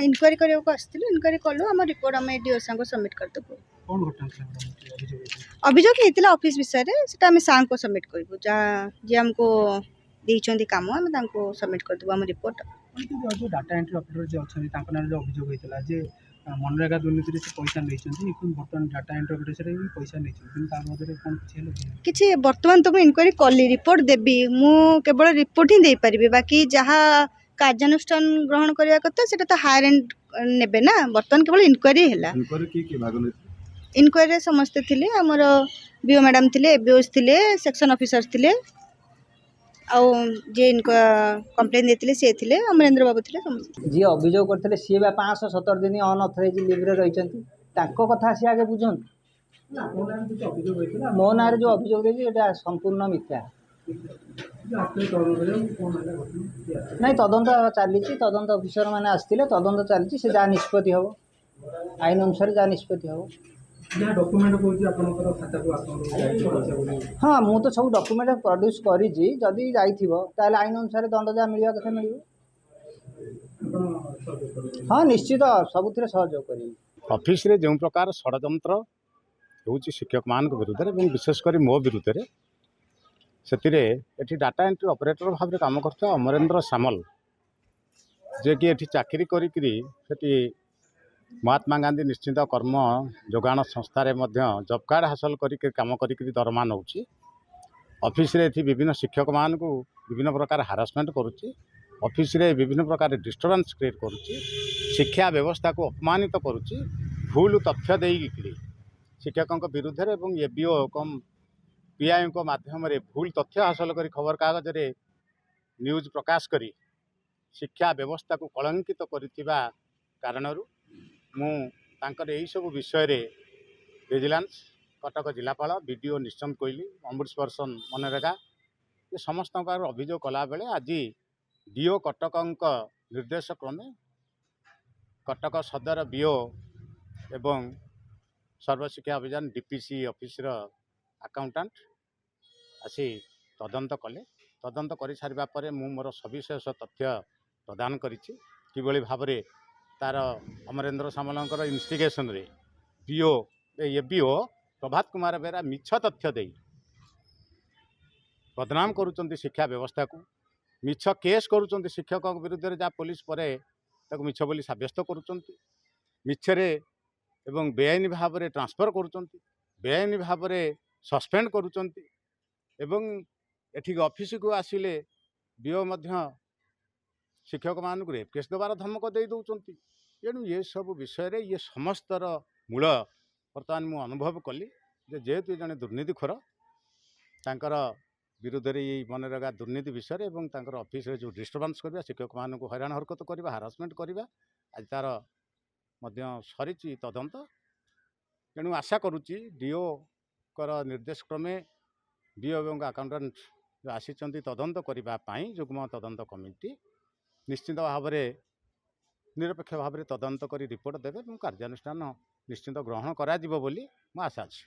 Inquiry करने को आसलु inquiry कलु आम रिपोर्ट आम डीओ को सबमिट करदेबू कौन घटना अभियोग होता ऑफिस विषय से आम सार को सबमिट करूँ जहाँ जी आमको देते कम आम सबमिट करदेबू आम रिपोर्ट जो डाटा एंट्री ऑपरेटर जो अच्छा जो अभियोग होता जे मनरेगा दुर्नीति से पैसा नहीं बर्तमान डाटा एंट्री ऑपरेटर भी पैसा नहीं किसी बर्तमान तो इनक्वारी कली रिपोर्ट देवी मु केवल रिपोर्ट ही दे पारि बाकी जहाँ कार्यानुष्ठान ग्रहण करने कथा से तो हायर एंड ने ना बर्तमान केवल इनक्वारी है इनक्वारी समस्ते थे आमर बीओ मैडम थे एबीओस थे सेक्शन ऑफिसर्स थे आउ जे कंप्लेन देते सी थे अमरेंद्र बाबू थे समस्त जी अभियोग करते सी 517 दिन अनअथराइज लिव्रे रही कथा सी आगे बुझुन मो ना जो अभियोग देती संपूर्ण मिथ्या नहीं तदंत चली तदंत अफिसर मैंने आसते तदंत चली से जहाँ निष्पत्ति हम आईन अनुसार जहाँ निष्पत्ति हम हाँ मु तो सब डॉक्यूमेंट प्रोड्यूस करी जदि जाइए आईन अनुसार दंड जहाँ मिलवा कथा मिल हाँ निश्चित सबुथ सहयोग करी ऑफिस रे जो प्रकार षड्यंत्र होउची शिक्षक मान विरुद्ध में विशेषकर मो विरुद्ध से डाटा एंट्री ऑपरेटर भाव में काम करता अमरेंद्र सामल जे कि एठी चाकरी करी महात्मा गांधी निश्चित कर्म जोगाण संस्थार जॉब कार्ड हासिल कर काम कर दरमा नौ ऑफिस रे विभिन्न शिक्षक मान को विभिन्न प्रकार हारासमेंट करुच्ची ऑफिस रे विभिन्न प्रकार डिस्टर्बेंस क्रिएट करुच्ची शिक्षा व्यवस्था को अपमानित करुच्ची भूल तथ्य देकी शिक्षकों विरुद्ध एवं एबीओ कम पीआई माध्यम भूल तथ्य हासिल कर खबर कागज रे न्यूज प्रकाश करी शिक्षा व्यवस्था को कलंकित करितिबा कारणरू यही सब विषय रे विजिलेंस कटक जिलापाल बीडीओ निश्चंत कोइली अमृतपर्सन मनरेगा ये समस्त अभियोग कला बेले आज डीओ कटक निर्देश क्रमे कटक सदर बीओ एवं Sarva Shiksha Abhiyan DPC office accountant आसी तदंत कले तदंत कर सारा पर मोर सविशेष तथ्य प्रदान करिछि किभली भाव में तार अमरेंद्र सामलंकर इन्वेस्टिगेशन रे बीओ एबीओ प्रभात कुमार बेरा मिछ तथ्य दे बदनाम करुचंती शिक्षा व्यवस्था को मिछ केस करुचंती शिक्षकों विरुद्ध जहाँ पुलिस पर मिछ बोली सब्यस्त करुचंती मिछरे एवं बेआईन भाव में ट्रांसफर करुचंती बेआईन भाव में सस्पेंड करुचंती एवं एठी ऑफिस को आसिले बीओ मध्य शिक्षक मान रेप केस देवार धमक दे दौरान तेणु ये सब विषय रे ये समस्तर मूल बर्तमान मु अनुभव कली जेहेतु जड़े दुर्नीतिखोर तांकर विरुद्ध ये मनरेगा दुर्नीति विषय एवं तांकर ऑफिस रे जो डिस्टर्बेंस करवा शिक्षक मान को हैरान हरकत करवा हारासमेंट करवा आज तार मध्य सरी तदंत तेणु आशा करुच्ची डीओ कर निर्देश क्रमे डीओ एवं अकाउंटेंट जो आसी तदंत करने युग्म तदंत कमिटी निश्चित भाव में निरपेक्ष भाव में तदंत कर रिपोर्ट देवे और कार्यानुष्ठान निश्चित ग्रहण करा जिवो बोली मो आशा अछि।